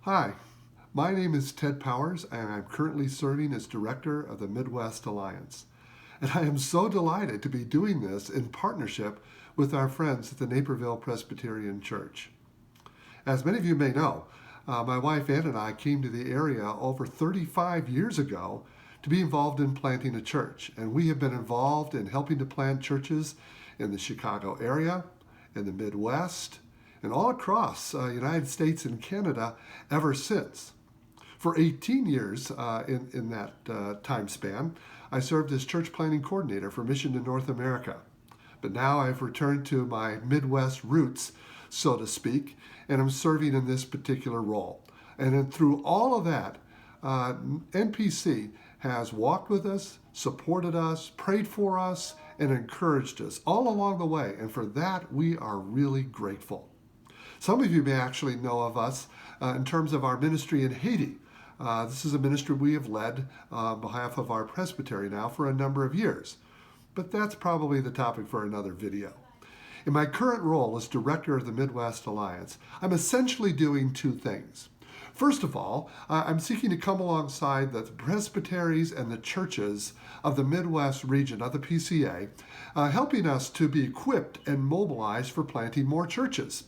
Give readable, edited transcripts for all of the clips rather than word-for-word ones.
Hi, my name is Ted Powers, and I'm currently serving as director of the Midwest Alliance. And I am so delighted to be doing this in partnership with our friends at the Naperville Presbyterian Church. As many of you may know, my wife Ann and I came to the area over 35 years ago to be involved in planting a church. And we have been involved in helping to plant churches in the Chicago area, in the Midwest, and all across the United States and Canada ever since. For 18 years in that time span, I served as church planting coordinator for Mission to North America. But now I've returned to my Midwest roots, so to speak, and I'm serving in this particular role. And then through all of that, NPC has walked with us, supported us, prayed for us, and encouraged us all along the way. And for that, we are really grateful. Some of you may actually know of us in terms of our ministry in Haiti. This is a ministry we have led on behalf of our presbytery now for a number of years. But that's probably the topic for another video. In my current role as director of the Midwest Alliance, I'm essentially doing two things. First of all, I'm seeking to come alongside the presbyteries and the churches of the Midwest region of the PCA, helping us to be equipped and mobilized for planting more churches.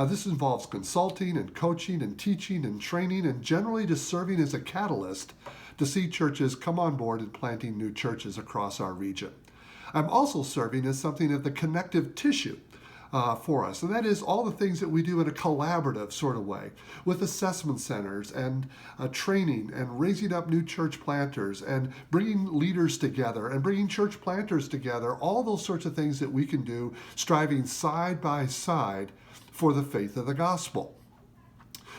This involves consulting and coaching and teaching and training and generally just serving as a catalyst to see churches come on board and planting new churches across our region. I'm also serving as something of the connective tissue for us, and that is all the things that we do in a collaborative sort of way with assessment centers and training and raising up new church planters and bringing leaders together and bringing church planters together, all those sorts of things that we can do striving side by side for the faith of the gospel.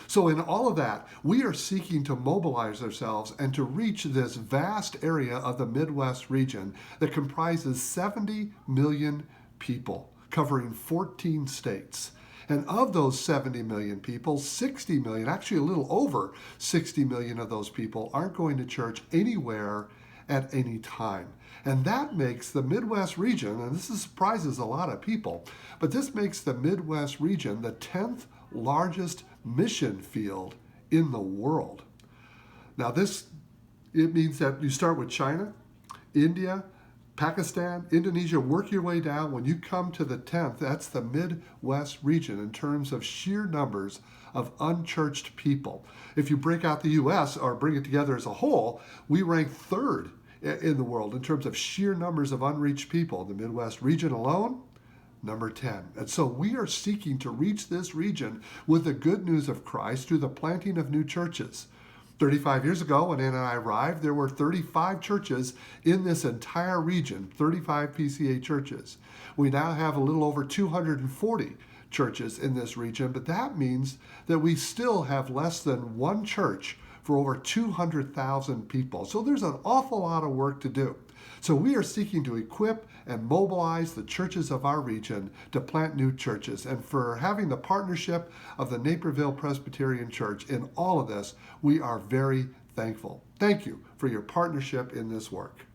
So in all of that, we are seeking to mobilize ourselves and to reach this vast area of the Midwest region that comprises 70 million people, covering 14 states. And of those 70 million people, 60 million, actually a little over 60 million of those people aren't going to church anywhere at any time. And that makes the Midwest region, and this surprises a lot of people, but this makes the Midwest region the 10th largest mission field in the world. Now it means that you start with China, India, Pakistan, Indonesia, work your way down. When you come to the 10th, that's the Midwest region in terms of sheer numbers of unchurched people. If you break out the U.S. or bring it together as a whole, we rank third in the world in terms of sheer numbers of unreached people. The Midwest region alone, number 10. And so we are seeking to reach this region with the good news of Christ through the planting of new churches. 35 years ago, when Ann and I arrived, there were 35 churches in this entire region, 35 PCA churches. We now have a little over 240 churches in this region, but that means that we still have less than one church for over 200,000 people. So there's an awful lot of work to do. So we are seeking to equip and mobilize the churches of our region to plant new churches. And for having the partnership of the Naperville Presbyterian Church in all of this, we are very thankful. Thank you for your partnership in this work.